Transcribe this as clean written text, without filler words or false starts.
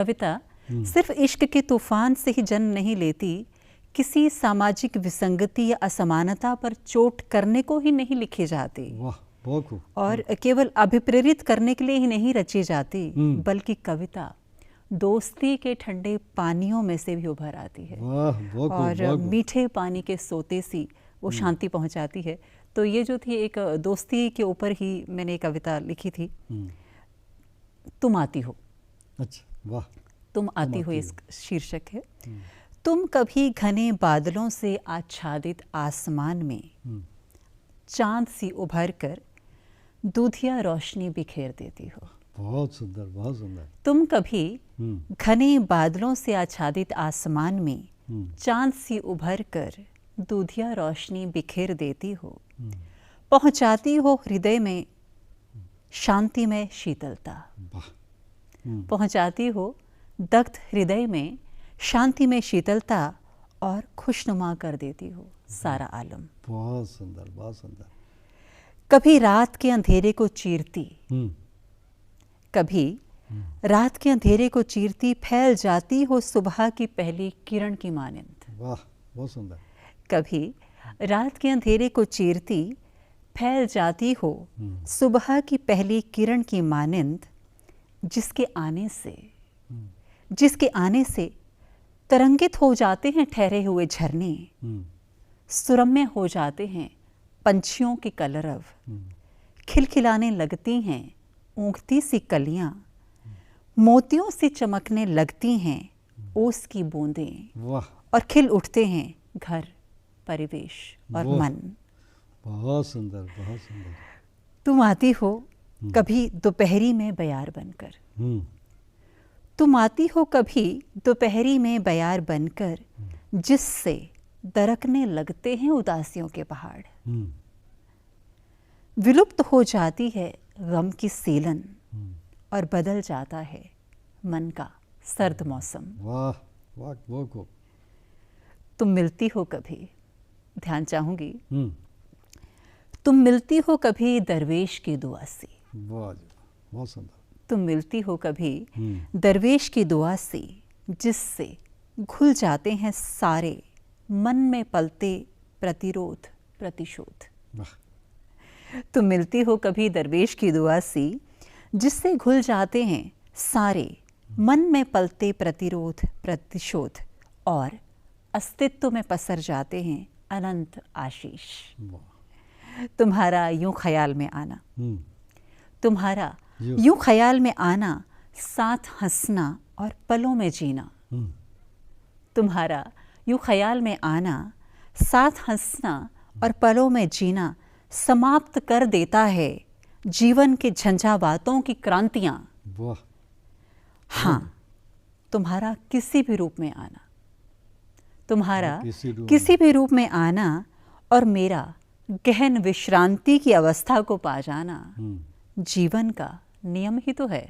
कविता सिर्फ इश्क के तूफान से ही जन्म नहीं लेती, किसी सामाजिक विसंगति या असमानता पर चोट करने को ही नहीं लिखी जाती। वाह, बहुत खूब। और केवल अभिप्रेरित करने के लिए ही नहीं रची जाती, बल्कि कविता दोस्ती के ठंडे पानियों में से भी उभर आती है। वाह, बहुत खूब, और बहुत खूब। मीठे पानी के सोते सी वो शांति पहुंचाती है। तो ये जो थी एक दोस्ती के ऊपर ही मैंने एक कविता लिखी थी। तुम आती हो। अच्छा, वाह। तुम आती हो इस शीर्षक है। तुम कभी घने बादलों से आच्छादित आसमान में चांद सी उभर कर दूधिया रोशनी बिखेर देती हो। बहुत सुंदर, बहुत सुंदर। तुम कभी घने बादलों से आच्छादित आसमान में चांद सी उभर कर दूधिया रोशनी बिखेर देती हो। पहुंचाती हो हृदय में शांति में शीतलता। पहुंचाती हो दग्ध हृदय में शांति में शीतलता और खुशनुमा कर देती हो सारा आलम। बहुत सुंदर, बहुत सुंदर। कभी रात के अंधेरे को चीरती, कभी रात के अंधेरे को चीरती फैल जाती हो सुबह की पहली किरण की मानिंद। वाह, बहुत सुंदर। कभी रात के अंधेरे को चीरती फैल जाती हो सुबह की पहली किरण की मानिंद, जिसके आने से तरंगित हो जाते हैं ठहरे हुए झरने, सुरम्य हो जाते हैं पंछियों के कलरव, खिलखिलाने लगती हैं ऊँघती सी कलियां, मोतियों से चमकने लगती हैं ओस की बूंदें। वाह, और खिल उठते हैं घर, परिवेश और मन। बहुत सुंदर, बहुत सुंदर। तुम आती हो कभी दोपहरी में बयार बनकर। तुम आती हो कभी दोपहरी में बयार बनकर, जिससे दरकने लगते हैं उदासियों के पहाड़। विलुप्त हो जाती है गम की सीलन और बदल जाता है मन का सर्द मौसम। वाह, वाह, बहुत खूब। तुम मिलती हो कभी, ध्यान चाहूंगी, तुम मिलती हो कभी दरवेश की दुआ से। वाह, बहुत सुंदर। तुम मिलती हो कभी दरवेश की दुआ से, जिससे घुल जाते हैं सारे मन में पलते प्रतिरोध प्रतिशोध। तुम मिलती हो कभी दरवेश की दुआ से, जिससे घुल जाते हैं सारे मन में पलते प्रतिरोध प्रतिशोध और अस्तित्व में पसर जाते हैं अनंत आशीष। तुम्हारा यूं ख्याल में आना, तुम्हारा यूं ख्याल में आना, साथ हंसना और पलों में जीना। तुम्हारा यूं ख्याल में आना, साथ हंसना और पलों में जीना समाप्त कर देता है जीवन के झंझावातों की क्रांतियां। हाँ, तुम्हारा किसी भी रूप में आना, तुम्हारा किसी भी रूप में आना और मेरा गहन विश्रांति की अवस्था को पा जाना जीवन का नियम ही तो है।